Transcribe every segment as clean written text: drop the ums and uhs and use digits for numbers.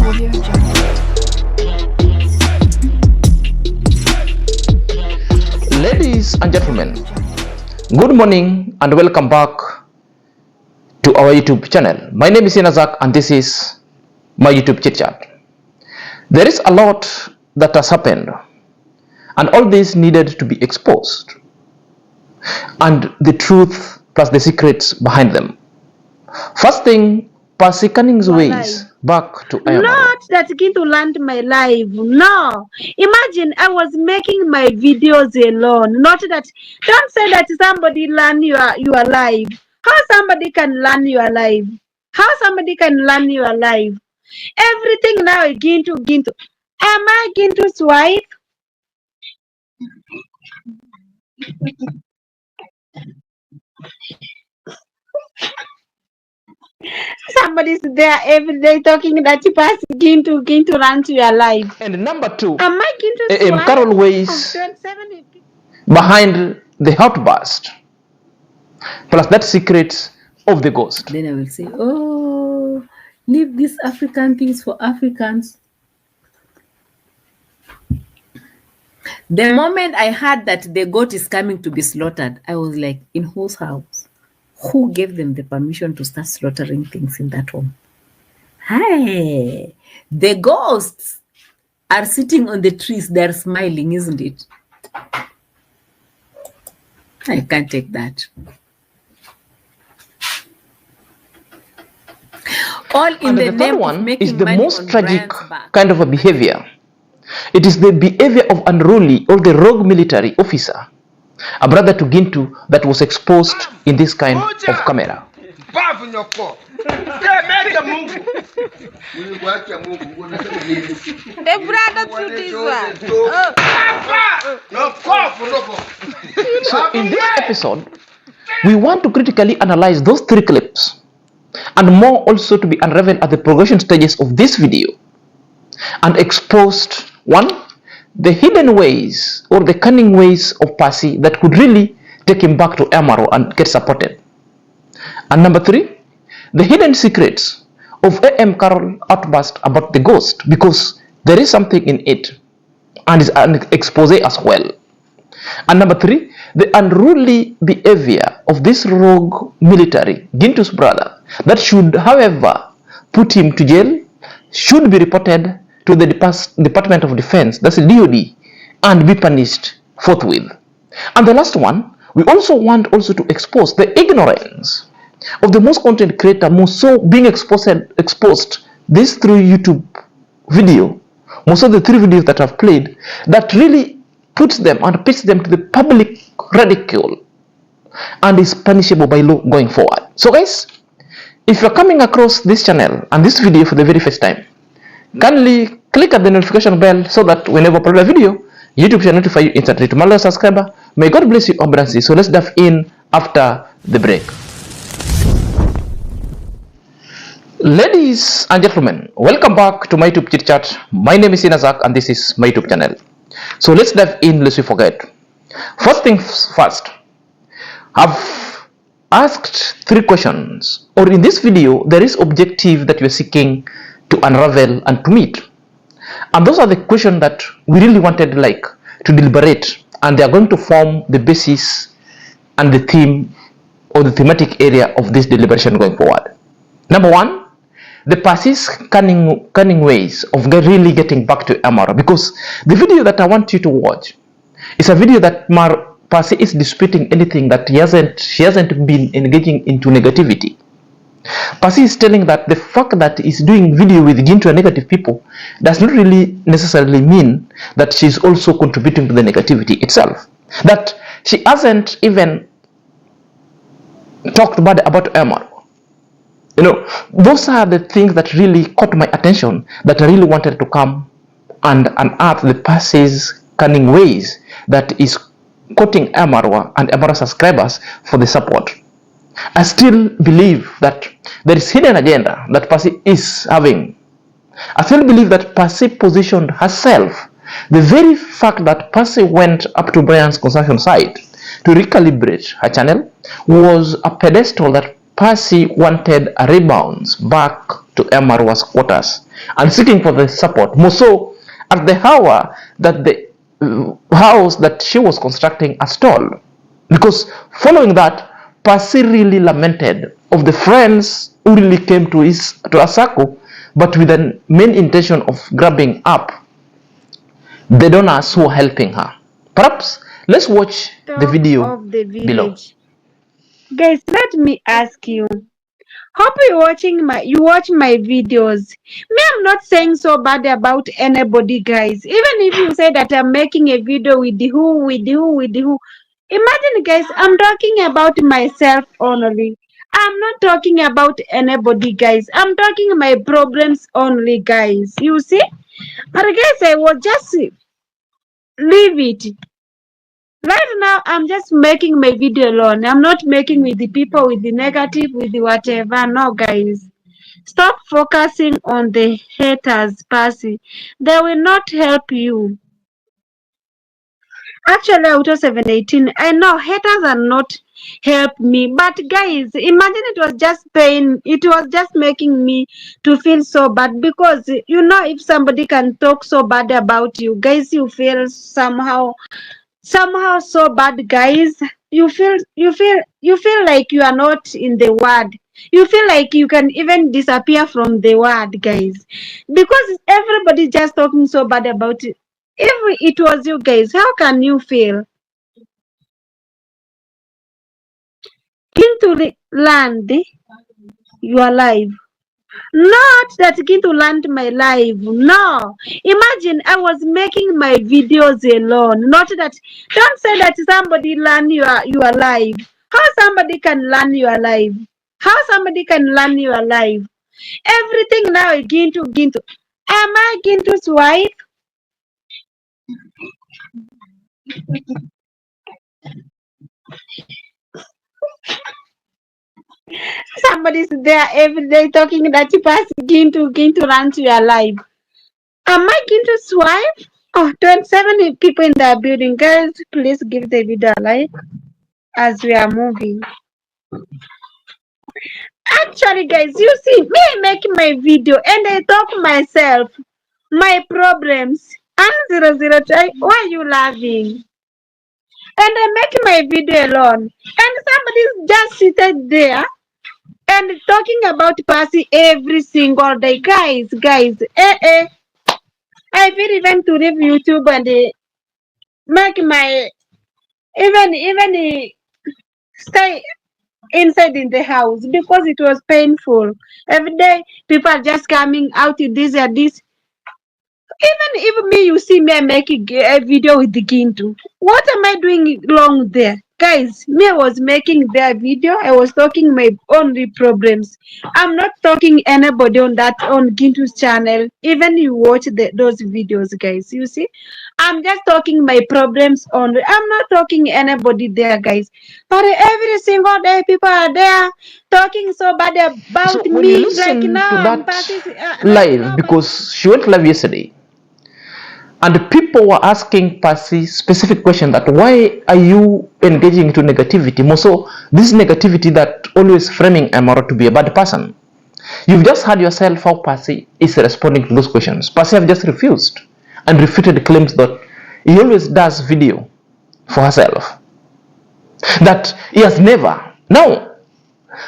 Ladies and gentlemen, good morning and welcome back to our YouTube channel. My name is Iammarwa and this is my YouTube chit chat. There is a lot that has happened and all this needed to be exposed, and the truth plus the secrets behind them. First thing, Passy Cunning's ways back to Iammarwa. Not that Gintu land my life. No. Imagine I was making my videos alone. Not that. Don't say that somebody learn your life. How somebody can learn your life? How somebody can learn your life? Everything now is Gintu. Am I Gintu's wife? Somebody's there every day talking that you pass Gintu run to your life. And number two, Am I Gintu's AMQAROL Carroll ways behind the outburst, plus that secret of the ghost. Then I will say, oh, leave these African things for Africans. The moment I heard that the goat is coming to be slaughtered, I was like, in whose house? Who gave them the permission to start slaughtering things in that home? Hey, the ghosts are sitting on the trees. They're smiling, isn't it? I can't take that. All in And the the third name of one making is the money most on tragic Brian's back. kind of a behavior. It is the behavior of unruly or the rogue military officer, a brother to Gintu, that was exposed in this kind of camera. So in this episode, we want to critically analyze those three clips and more, also to be unraveled at the progression stages of this video and exposed, one, the hidden ways or the cunning ways of Passy that could really take him back to Iammarwa and get supported. And number three, the hidden secrets of Amar Carroll outburst about the ghost, because there is something in it and is an expose as well. And number three, the unruly behavior of this rogue military, Gintu's brother, that should, however, put him to jail, should be reported to the Department of Defense, that's DOD, and be punished forthwith. And the last one, we also want to expose the ignorance of the most content creator, most so being exposed this through YouTube video, most of the three videos that I've played, that really puts them and pitches them to the public ridicule and is punishable by law going forward. So guys, if you're coming across this channel and this video for the very first time, kindly click at the notification bell so that whenever I upload a video, YouTube shall notify you instantly. To my loyal subscriber, may God bless you abundantly. So let's dive in after the break. Ladies and gentlemen, welcome back to my YouTube chit chat. My name is Iammarwa and this is my YouTube channel. So let's dive in lest we forget. First things first, I've asked three questions, or in this video there is objective that we're seeking to unravel and to meet, and those are the questions that we really wanted to deliberate, and they are going to form the basis and the theme or the thematic area of this deliberation going forward. Number one, the Passy's cunning ways of really getting back to Iammarwa, because the video that I want you to watch is a video that Passy is disputing anything that she hasn't been engaging into negativity. Passy is telling that the fact that he's doing video with Gintu and negative people does not really necessarily mean that she's also contributing to the negativity itself. That she hasn't even talked bad about Iammarwa. You know, those are the things that really caught my attention, that I really wanted to come and unearth the Passy's cunning ways that is quoting Iammarwa and Iammarwa subscribers for the support. I still believe that there is hidden agenda that Passy is having. I still believe that Passy positioned herself. The very fact that Passy went up to Brian's construction site to recalibrate her channel was a pedestal that Passy wanted a rebound back to Iammarwa's quarters and seeking for the support, more so at the hour that the house that she was constructing a stall. Because following that, Passy really lamented of the friends who really came to her circle, but with the main intention of grabbing up the donors who were helping her. Perhaps let's watch the Talk video of the below. village. Guys, let me ask you. Hope you watch my videos. Me, I'm not saying so bad about anybody, guys. Even if you say that I'm making a video with the who. Imagine, guys, I'm talking about myself only. I'm not talking about anybody, guys. I'm talking my problems only, guys. You see? But guys, I will just leave it. Right now, I'm just making my video alone. I'm not making with the people with the negative, with the whatever. No, guys. Stop focusing on the haters, Passy. They will not help you. Actually, out of 718, I know haters are not help me. But guys, imagine it was just pain. It was just making me to feel so bad because you know if somebody can talk so bad about you, guys, you feel somehow so bad, guys. You feel like you are not in the world. You feel like you can even disappear from the world, guys, because everybody just talking so bad about it. If it was you, guys, how can you feel? Into land your life. Not that Gintu land my life. No. Imagine I was making my videos alone. Not that. Don't say that somebody learn your life. How somebody can learn your life? How somebody can learn your life? Everything now is Gintu. Am I Gintu's wife? Somebody's there every day talking that you pass Gintu run to your life. Am I Gintu's wife? Oh, 27 people in the building. Guys, please give the video a like as we are moving. Actually, guys, you see, me making my video and I talk myself, my problems. I'm 003. Why are you laughing? And I make my video alone. And somebody's just seated there and talking about Passy every single day. Guys, I feel even to leave YouTube and make my even stay inside in the house because it was painful. Every day people are just coming out with this and this. Even me, you see me making a video with the Gintu. What am I doing wrong there? Guys, me, I was making their video. I was talking my only problems. I'm not talking anybody on Gintu's channel. Even you watch those videos, guys. You see, I'm just talking my problems only. I'm not talking anybody there, guys. But every single day, people are there talking so bad about So when me. you listen Like now, to I'm that passing live, because she went live yesterday, and people were asking Passy specific question that why are you engaging into negativity? More so, this negativity that always framing Iammarwa to be a bad person. You've just heard yourself how Passy is responding to those questions. Passy have just refused and refuted claims that he always does video for herself. That he has never. Now,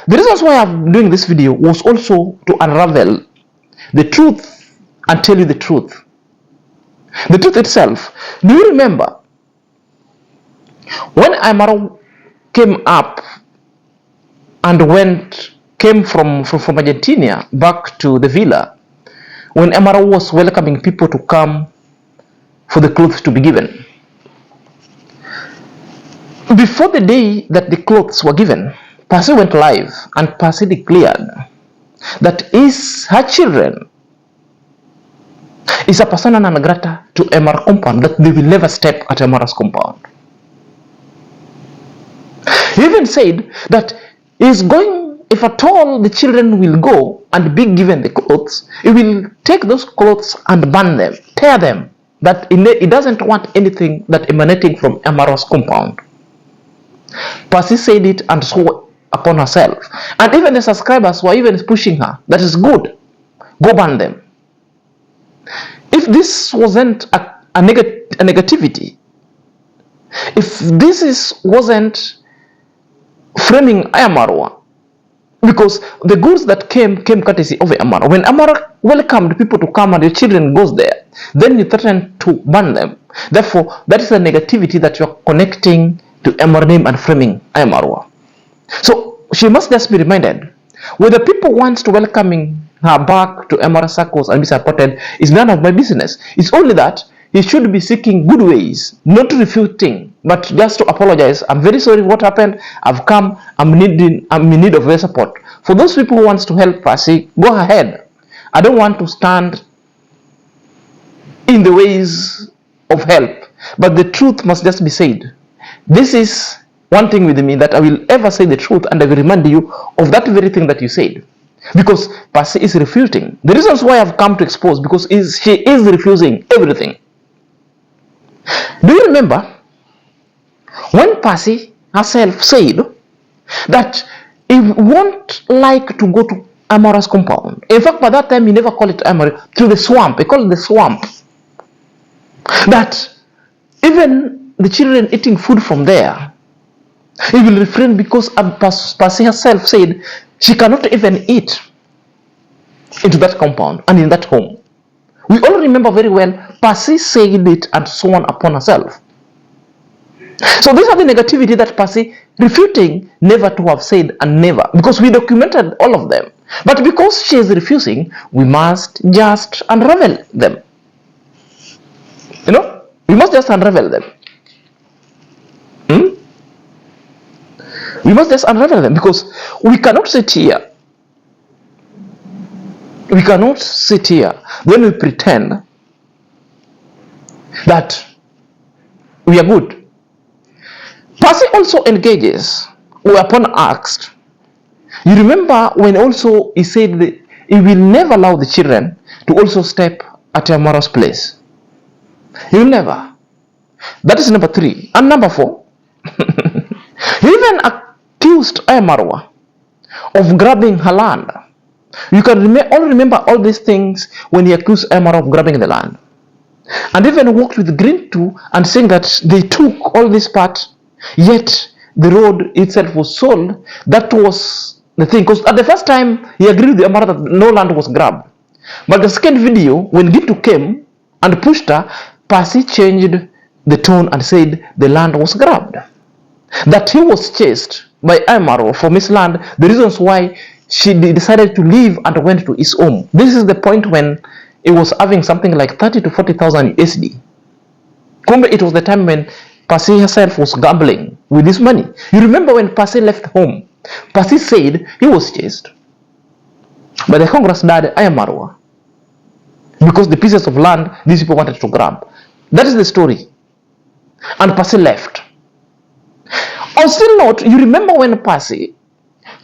the reasons why I'm doing this video was also to unravel the truth and tell you the truth. The truth itself. Do you remember when Iammarwa came up and came from Argentina back to the villa, when Iammarwa was welcoming people to come for the clothes to be given? Before the day that the clothes were given, Passy went live and Passy declared that her children is a persona non grata to Amar compound, that they will never step at Amar's compound. He even said that he's going, if at all the children will go and be given the clothes, he will take those clothes and burn them, tear them, that he doesn't want anything that emanating from Amar's compound. Passy said it and swore upon herself. And even the subscribers were even pushing her. That is good. go ban them. If this wasn't a negativity, if wasn't framing Iammarwa, because the goods that came courtesy of Amar. When Amar welcomed people to come and your children goes there, then you threaten to ban them. Therefore, that is the negativity that you are connecting to Amar name and framing Iammarwa. So she must just be reminded, whether people want to welcoming her back to Amar circles and be supported is none of my business. It's only that he should be seeking good ways, not refuting, but just to apologize. I'm very sorry what happened. I've come. I'm in need of your support. For those people who wants to help Passy, go ahead. I don't want to stand in the ways of help, but the truth must just be said. This is one thing with me, that I will ever say the truth, and I will remind you of that very thing that you said. Because Passy is refuting. The reasons why I've come to expose, because she is refusing everything. Do you remember when Passy herself said that he won't like to go to Amara's compound? In fact, by that time, he never called it Amara, to the swamp. He called it the swamp. That even the children eating food from there, he will refrain, because Passy herself said she cannot even eat into that compound and in that home. We all remember very well, Passy said it and sworn upon herself. So these are the negativity that Passy refuting never to have said, and never, because we documented all of them. But because she is refusing, we must just unravel them. You know, we must just unravel them. We must just unravel them, because we cannot sit here. We cannot sit here when we pretend that we are good. Passy also engages whereupon asked. You remember when also he said that he will never allow the children to also step at Iammarwa's place. He will never. That is number 3. And number 4, he even accused Iammarwa of grabbing her land. You can remember all these things when he accused Iammarwa of grabbing the land. And even worked with Gintu and saying that they took all this part, yet the road itself was sold. That was the thing. Because at the first time, he agreed with Amar that no land was grabbed. But the second video, when Gintu came and pushed her, Passy changed the tone and said the land was grabbed. That he was chased by Iammarwa from his land, the reasons why she decided to leave and went to his home. This is the point when it was having something like 30 to 40,000 USD. It was the time when Passy herself was gambling with this money. You remember when Passy left home, Passy said he was chased by the Congress dad Iammarwa because the pieces of land these people wanted to grab. That is the story. And Passy left. On still note, you remember when Passy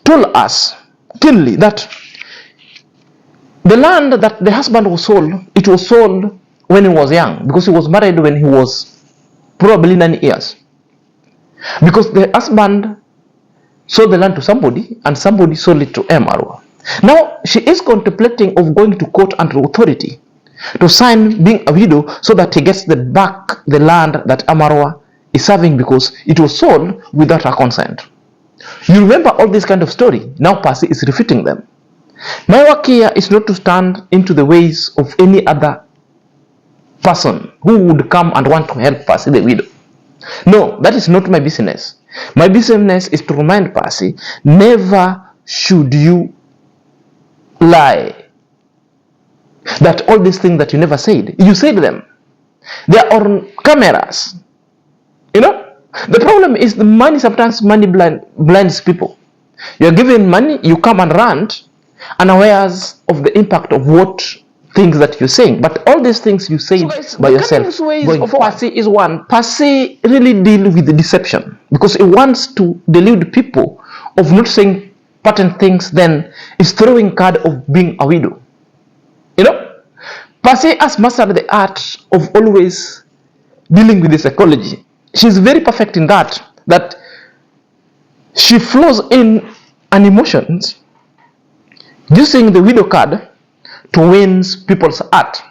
told us keenly that the land that the husband was sold, it was sold when he was young, because he was married when he was probably 9 years. Because the husband sold the land to somebody and somebody sold it to Iammarwa. Now she is contemplating of going to court and to authority to sign being a widow so that he gets back the land that Iammarwa is serving, because it was sold without her consent. You remember all this kind of story. Now Passy is refuting them. My work here is not to stand into the ways of any other person who would come and want to help Passy the widow. No, that is not my business. My business is to remind Passy, never should you lie. That all these things that you never said, you said them. They are on cameras. You know, the problem is the money, sometimes money blinds people. You are given money, you come and rant, unawares of the impact of what things that you're saying. But all these things you say by yourself. Ways of Passy is one. Passy really deal with the deception, because it wants to delude people of not saying patent things, then is throwing card of being a widow. You know, Passy has mastered the art of always dealing with the psychology. She's very perfect in that she flows in an emotions using the widow card to win people's heart.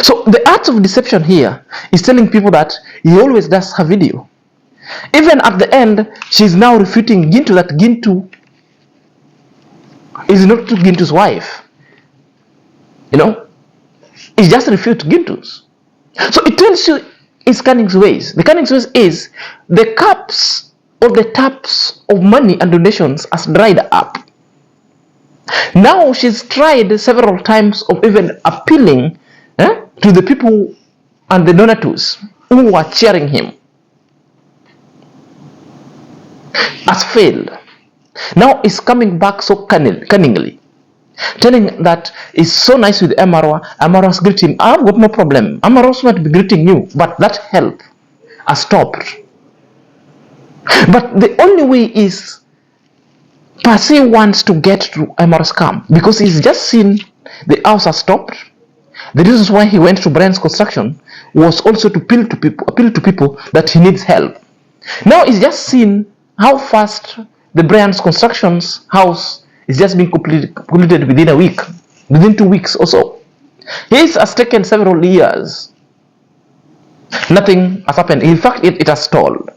So the art of deception here is telling people that he always does her video. Even at the end, she's now refuting Gintu that Gintu is not Gintu's wife. You know, he just refute Gintu's. So it tells you his Cunning's ways. The Cunning's ways is the cups or the taps of money and donations has dried up. Now she's tried several times of even appealing to the people and the donors who are cheering him. Has failed. Now he's coming back so cunningly, telling that he's so nice with Iammarwa. Iammarwa's greeting him. I've got no problem. Iammarwa's not be greeting you, but that help has stopped. But the only way is Passy wants to get to Iammarwa's camp because he's just seen the house has stopped. The reasons why he went to Brian's construction was also to appeal to people that he needs help. Now he's just seen how fast the Brian's construction's house is just being completed within a week, within 2 weeks or so. His has taken several years. Nothing has happened. In fact, it has stalled.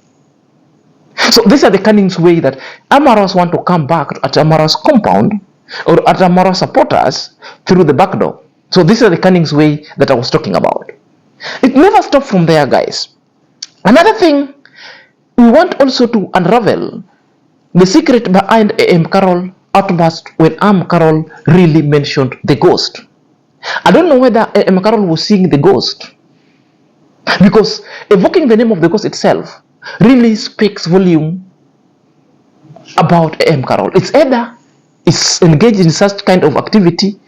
So these are the Cunning's way that Iammarwas want to come back at Iammarwa's compound or at Iammarwa's supporters through the back door. So this is the Cunning's way that I was talking about. It never stopped from there, guys. Another thing, we want also to unravel the secret behind AMQAROL outburst when Amar Carroll really mentioned the ghost. I don't know whether AMQAROL was seeing the ghost, because evoking the name of the ghost itself really speaks volume about AMQAROL. It's either it's engaged in such kind of activity,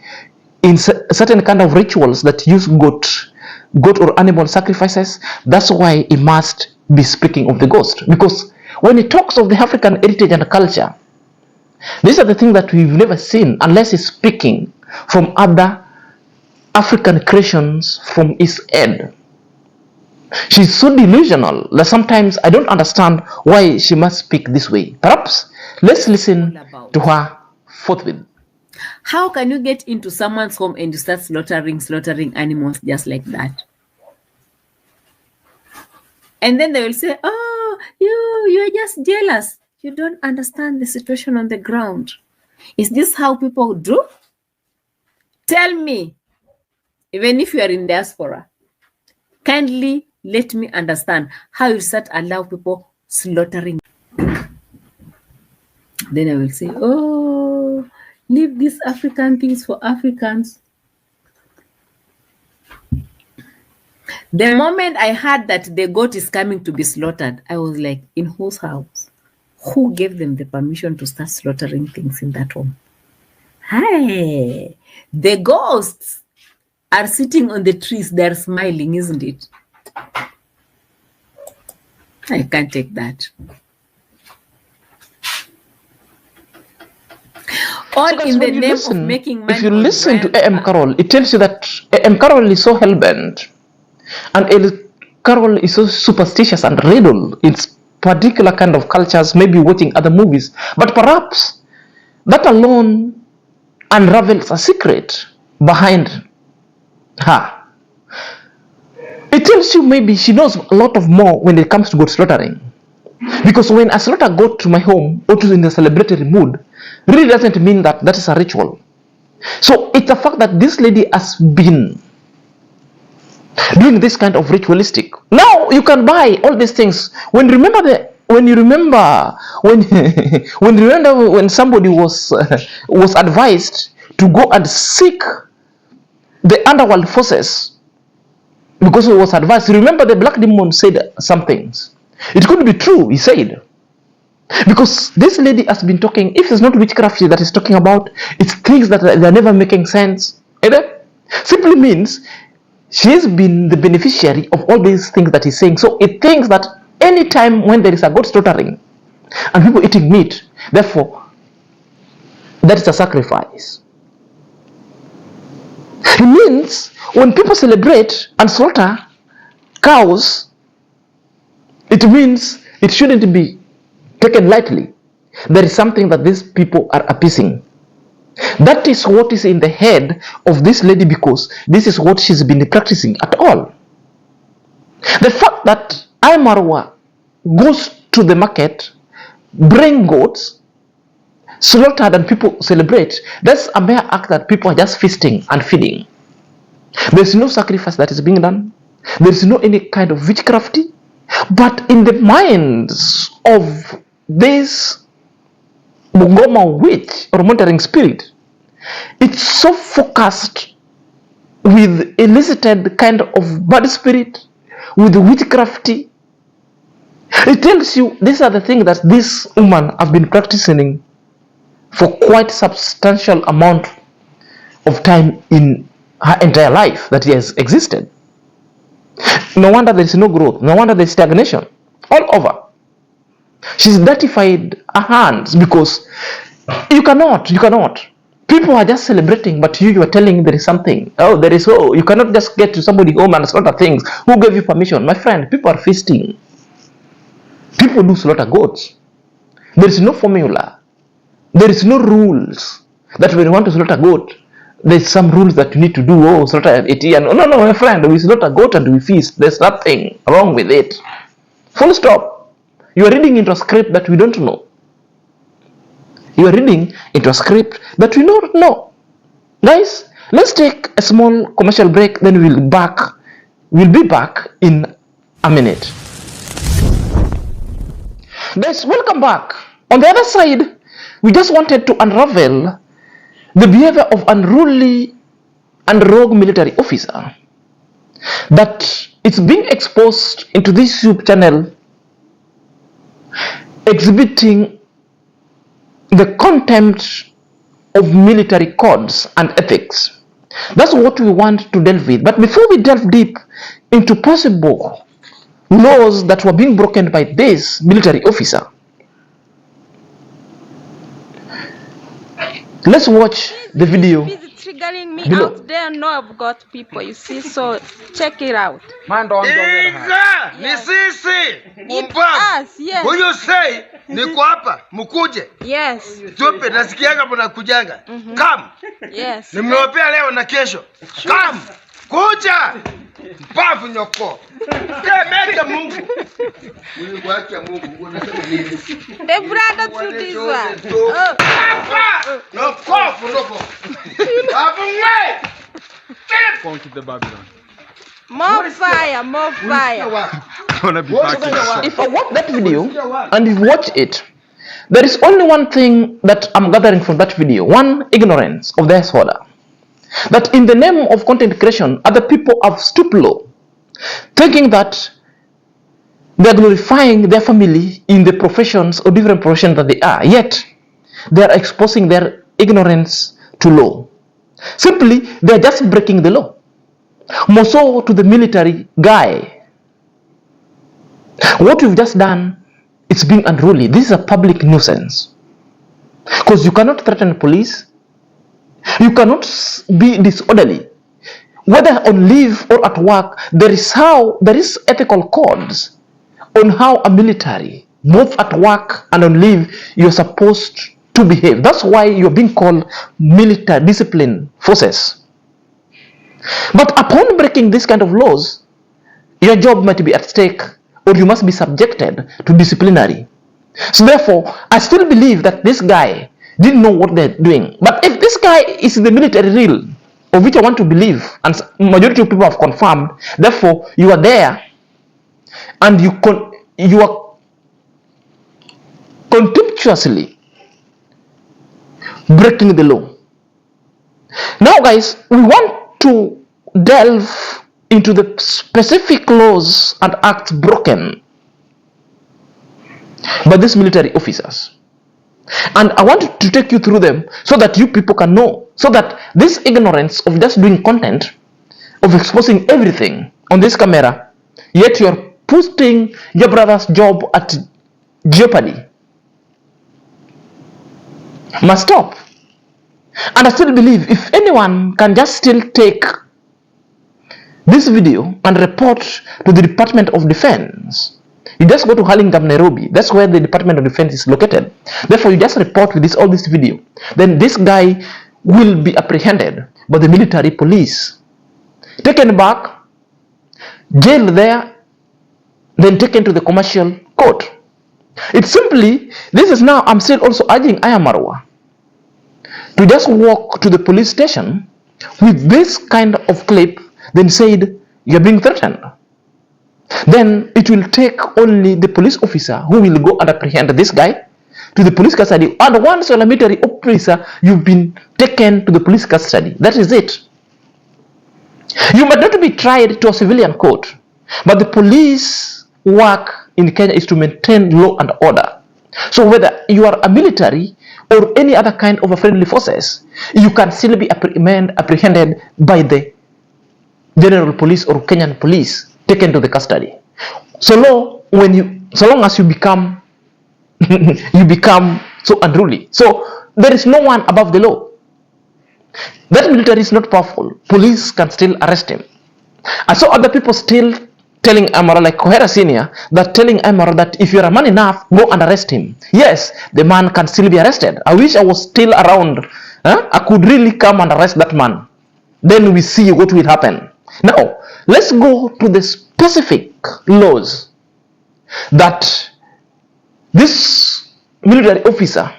in certain kind of rituals that use goat or animal sacrifices. That's why he must be speaking of the ghost, because when he talks of the African heritage and culture, these are the things that we've never seen unless he's speaking from other African creations from his head. She's so delusional that sometimes I don't understand why she must speak this way. Perhaps let's listen to her forthwith. How can you get into someone's home and you start slaughtering animals just like that? And then they will say, oh, you're just jealous. You don't understand the situation on the ground. Is this how people do? Tell me, even if you are in diaspora, kindly let me understand how you start allow people slaughtering. Then I will say, oh, leave these African things for Africans. The moment I heard that the goat is coming to be slaughtered, I was like, in whose house? Who gave them the permission to start slaughtering things in that home? Hey, the ghosts are sitting on the trees. They're smiling, isn't it? I can't take that. All So in the name of making money. If you listen to AMQAROL, it tells you that AMQAROL is so hellbent, and AMQAROL is so superstitious and riddled in particular kind of cultures, maybe watching other movies. But perhaps that alone unravels a secret behind her. It tells you maybe she knows a lot of more when it comes to goat slaughtering. Because when I slaughter goat to my home or to in the celebratory mood, really doesn't mean that that is a ritual. So it's a fact that this lady has been doing this kind of ritualistic. Now you can buy all these things. When you remember when somebody was advised to go and seek the underworld forces, because he was advised. Remember, the black demon said some things. It could be true, he said. Because this lady has been talking, if it's not witchcraft that is talking about, it's things that they're never making sense. Simply means she has been the beneficiary of all these things that he's saying. So it thinks that any time when there is a goat slaughtering and people eating meat, therefore, that is a sacrifice. It means when people celebrate and slaughter cows, it means it shouldn't be taken lightly. There is something that these people are appeasing. That is what is in the head of this lady, because this is what she's been practicing at all. The fact that Iammarwa goes to the market, bring goats, slaughtered, and people celebrate, that's a mere act that people are just feasting and feeding. There's no sacrifice that is being done. There's no any kind of witchcraft. But in the minds of this Bungoma witch or monitoring spirit, it's so focused with elicited kind of bad spirit, with witchcraft. It tells you these are the things that this woman has been practicing for quite substantial amount of time in her entire life that he has existed. No wonder there is no growth. No wonder there is stagnation all over. She's dirtified her hands because you cannot. People are just celebrating, but you are telling there is something. Oh, there is. Oh, you cannot just get to somebody home and slaughter things. Who gave you permission? My friend, people are feasting. People do slaughter goats. There is no formula. There is no rules that when you want to slaughter goat, there's some rules that you need to do. Oh, slaughter at 80. No, my friend, we slaughter goat and we feast. There's nothing wrong with it. Full stop. You are reading into a script that we don't know. You are reading into a script that we don't know. Guys, let's take a small commercial break, then we'll be back in a minute. Guys, welcome back. On the other side, we just wanted to unravel the behavior of unruly and rogue military officer that it's being exposed into this YouTube channel, exhibiting the contempt of military codes and ethics. That's what we want to delve with. But before we delve deep into possible laws that were being broken by this military officer, let's watch the video. Busy triggering me below. out there. No, I've got people, you see, so check it out. Iga, ni sisi. Us, yes. Huyu say niko hapa mkuje. Yes. Tupe nasikianga mnakujanga. Come. Yes. Nimewapea leo na kesho. Come. Kuja. Mpavu nyoko. Mete Mungu. Mungu wake Mungu unasema nini? The brother to this one. No cough, no cough. Phone to the Babylon. More fire, more fire. Gonna be back in a second. If I watch that video and you watch it, there is only one thing that I'm gathering from that video. One, ignorance of the disorder. That in the name of content creation, other people have stooped low, thinking that they are glorifying their family in the professions or different professions that they are. Yet, they are exposing their ignorance to law. Simply, they are just breaking the law. More so to the military guy. What you've just done, it's being unruly. This is a public nuisance. Because you cannot threaten police. You cannot be disorderly. Whether on leave or at work, there is ethical codes on how a military, both at work and on leave, you're supposed to behave. That's why you're being called military discipline forces. But upon breaking this kind of laws, your job might be at stake, or you must be subjected to disciplinary. So therefore, I still believe that this guy didn't know what they're doing. But if this guy is in the military real, of which I want to believe, and majority of people have confirmed, therefore you are there, and you are contemptuously breaking the law. Now guys, we want to delve into the specific laws and acts broken by these military officers. And I want to take you through them so that you people can know. So that this ignorance of just doing content, of exposing everything on this camera, yet you're putting your brother's job at jeopardy, must stop. And I still believe if anyone can just still take this video and report to the Department of Defense, you just go to Hurlingham, Nairobi. That's where the Department of Defense is located. Therefore, you just report with all this video. Then this guy will be apprehended by the military police, taken back, jailed there, then taken to the commercial court. It's simply, this is now, I'm still also urging Iammarwa to just walk to the police station with this kind of clip, then said, you're being threatened. Then it will take only the police officer who will go and apprehend this guy to the police custody. And once you're a military officer, you've been taken to the police custody. That is it. You might not be tried to a civilian court, but the police work in Kenya is to maintain law and order. So whether you are a military or any other kind of a friendly forces, you can still be apprehended by the general police or Kenyan police, taken to the custody. So long as you become you become so unruly. So there is no one above the law. That military is not powerful. Police can still arrest him. And so other people still telling Amara, like Kohera Senior, that telling Amara that if you're a man enough, go and arrest him. Yes, the man can still be arrested. I wish I was still around. I could really come and arrest that man. Then we see what will happen. Now, let's go to the specific laws that this military officer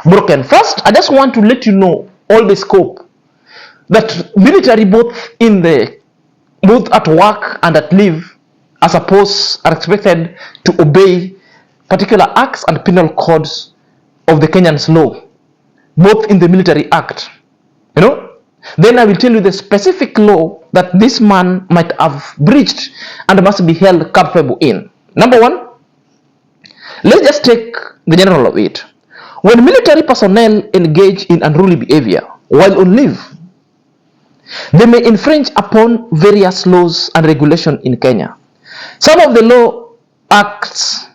broken. First, I just want to let you know all the scope that military both at work and at leave are expected to obey particular acts and penal codes of the Kenyan's law, both in the military act. Then I will tell you the specific law that this man might have breached and must be held culpable in. Number one, let's just take the general of it. When military personnel engage in unruly behavior while on leave, they may infringe upon various laws and regulations in Kenya. Some of the law acts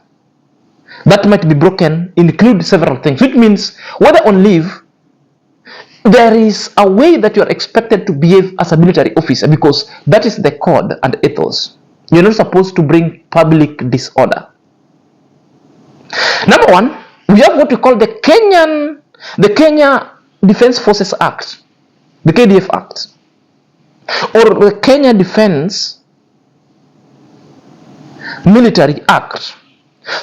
that might be broken include several things, which means whether on leave, there is a way that you are expected to behave as a military officer, because that is the code and ethos. You're not supposed to bring public disorder. Number one, we have what we call the Kenya Defense Forces Act, the KDF Act, or the Kenya Defense Military Act.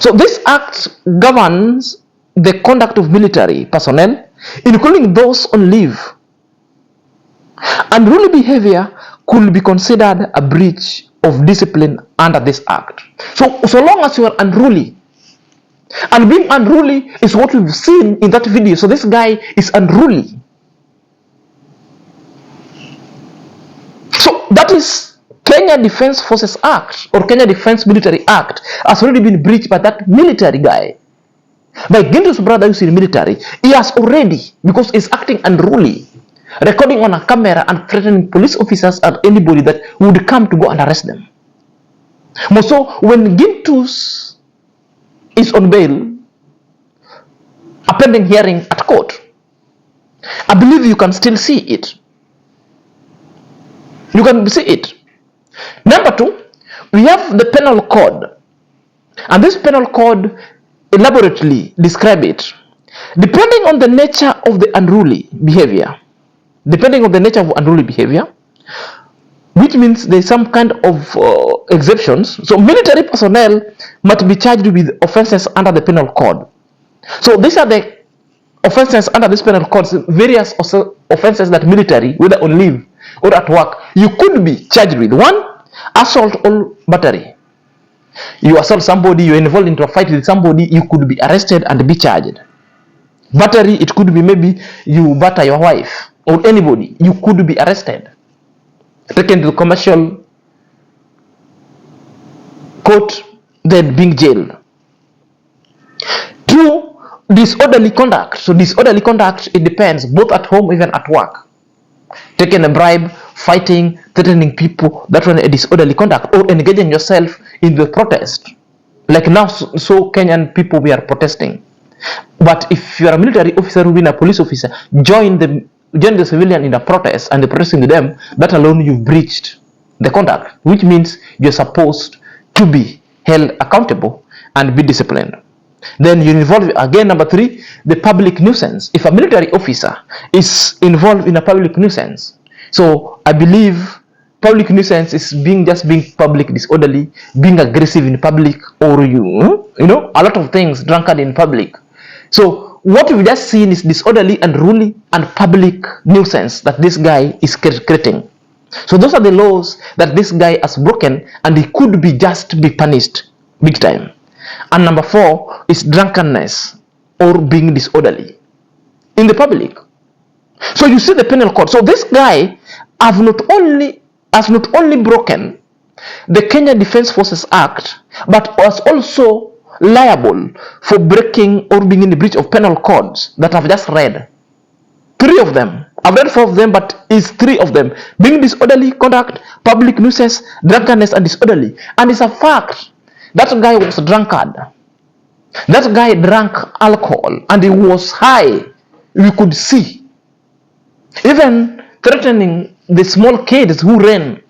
So this act governs the conduct of military personnel, including those on leave. Unruly behavior could be considered a breach of discipline under this act. So long as you are unruly, and being unruly is what we've seen in that video. So this guy is unruly. So that is Kenya Defense Forces Act or Kenya Defense Military Act has already been breached by that military guy. By Gintu's brother who's in the military, he has already, because he's acting unruly, recording on a camera and threatening police officers and anybody that would come to go and arrest them. So when Gintu's is on bail, a pending hearing at court, I believe you can still see it. You can see it. Number two, we have the penal code. And this penal code elaborately describe it. Depending on the nature of the unruly behavior, which means there's some kind of exceptions. So military personnel must be charged with offenses under the penal code. So these are the offenses under this penal code, various offenses that military, whether on leave or at work, you could be charged with. One, assault or battery. You assault somebody, you're involved into a fight with somebody, you could be arrested and be charged. Battery, it could be maybe you batter your wife or anybody, you could be arrested, taken to the commercial court, then being jailed. Two, disorderly conduct. So disorderly conduct, it depends, both at home, even at work. Taking a bribe, fighting, threatening people, that one a disorderly conduct, or engaging yourself in the protest. Like now, so Kenyan people, we are protesting. But if you are a military officer or a police officer, join the civilian in the protest and the protesting with them, that alone you've breached the conduct, which means you're supposed to be held accountable and be disciplined. Then you involve again. Number 3, the public nuisance. If a military officer is involved in a public nuisance, so I believe public nuisance is being public disorderly, being aggressive in public, or a lot of things, drunkard in public. So what we've just seen is disorderly, unruly, and public nuisance that this guy is creating. So those are the laws that this guy has broken, and he could be punished big time. And number 4 is drunkenness or being disorderly in the public. So you see the penal code. So this guy has not only broken the Kenya Defence Forces Act, but was also liable for breaking or being in the breach of penal codes that I've just read. 3 of them. I've read 4 of them, but it's 3 of them. Being disorderly conduct, public nuisance, drunkenness, and disorderly. And it's a fact. That guy was a drunkard. That guy drank alcohol and he was high. We could see. Even threatening the small kids who ran.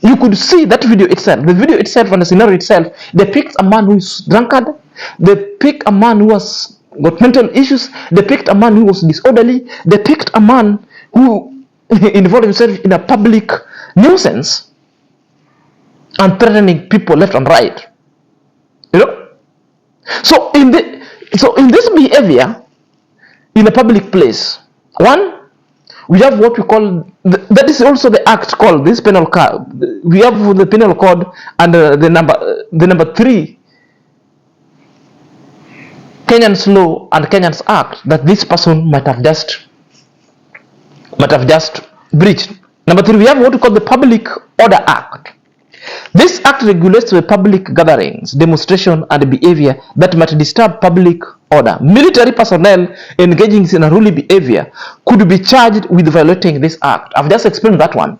You could see that video itself. The video itself and the scenario itself depicts a man who is drunkard. They pick a man who has got mental issues. They picked a man who was disorderly. They picked a man who involved himself in a public nuisance and threatening people left and right. So in this behavior in a public place, 1, we have what we call that is also the act called this penal code. We have the penal code and the number 3 Kenyan's law and Kenyan's act that this person might have just breached. Number 3, we have what we call the Public Order Act. This act regulates the public gatherings, demonstration, and behavior that might disturb public order. Military personnel engaging in unruly behavior could be charged with violating this act. I've just explained that one.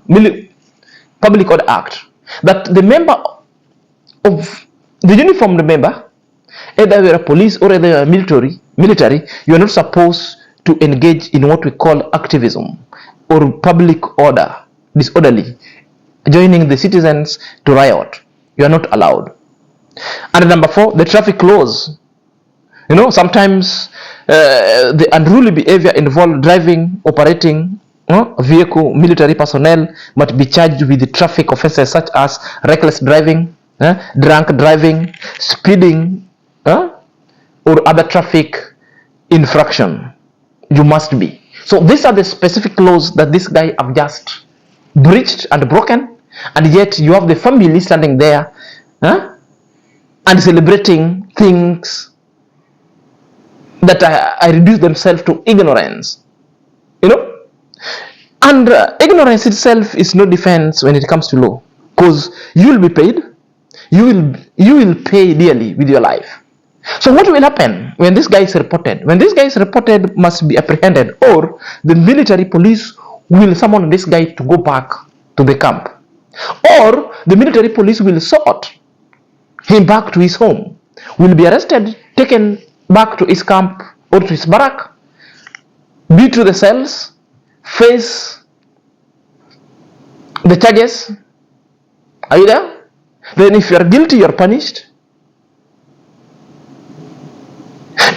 Public Order Act. That the member of the uniformed member, either you're a police or either you're a military, you are not supposed to engage in what we call activism or public order, disorderly, joining the citizens to riot. You are not allowed. And number 4, the traffic laws. Sometimes the unruly behavior involved driving, operating a vehicle. Military personnel might be charged with the traffic offenses such as reckless driving, drunk driving, speeding, or other traffic infraction. You must be. So these are the specific laws that this guy have just breached and broken, and yet you have the family standing there and celebrating things that I reduce themselves to ignorance. And ignorance itself is no defense when it comes to law, because you will be paid. You will pay dearly with your life. So what will happen when this guy is reported? When this guy is reported, must be apprehended, or the military police will summon this guy to go back to the camp, or the military police will sort him back to his home, will be arrested, taken back to his camp or to his barrack, be to the cells, face the charges. Are you there? Then if you are guilty, you are punished,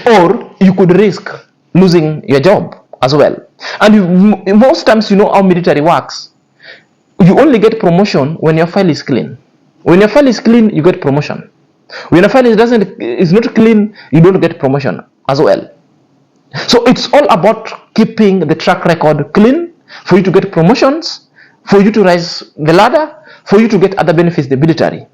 or you could risk losing your job as well. And most times, how military works. You only get promotion when your file is clean. When your file is clean, you get promotion. When your file is not clean, you don't get promotion as well. So it's all about keeping the track record clean for you to get promotions, for you to rise the ladder, for you to get other benefits the military.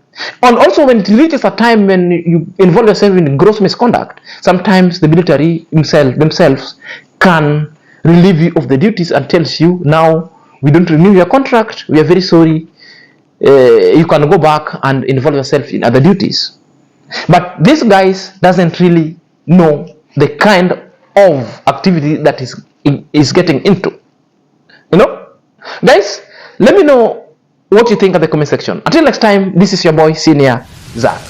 And also when it reaches a time when you involve yourself in gross misconduct, sometimes the military themselves can relieve you of the duties and tells you, now we don't renew your contract, we are very sorry, you can go back and involve yourself in other duties. But this guys doesn't really know the kind of activity that is getting into. Guys, let me know what you think at the comment section. Until next time, this is your boy Senior Zach.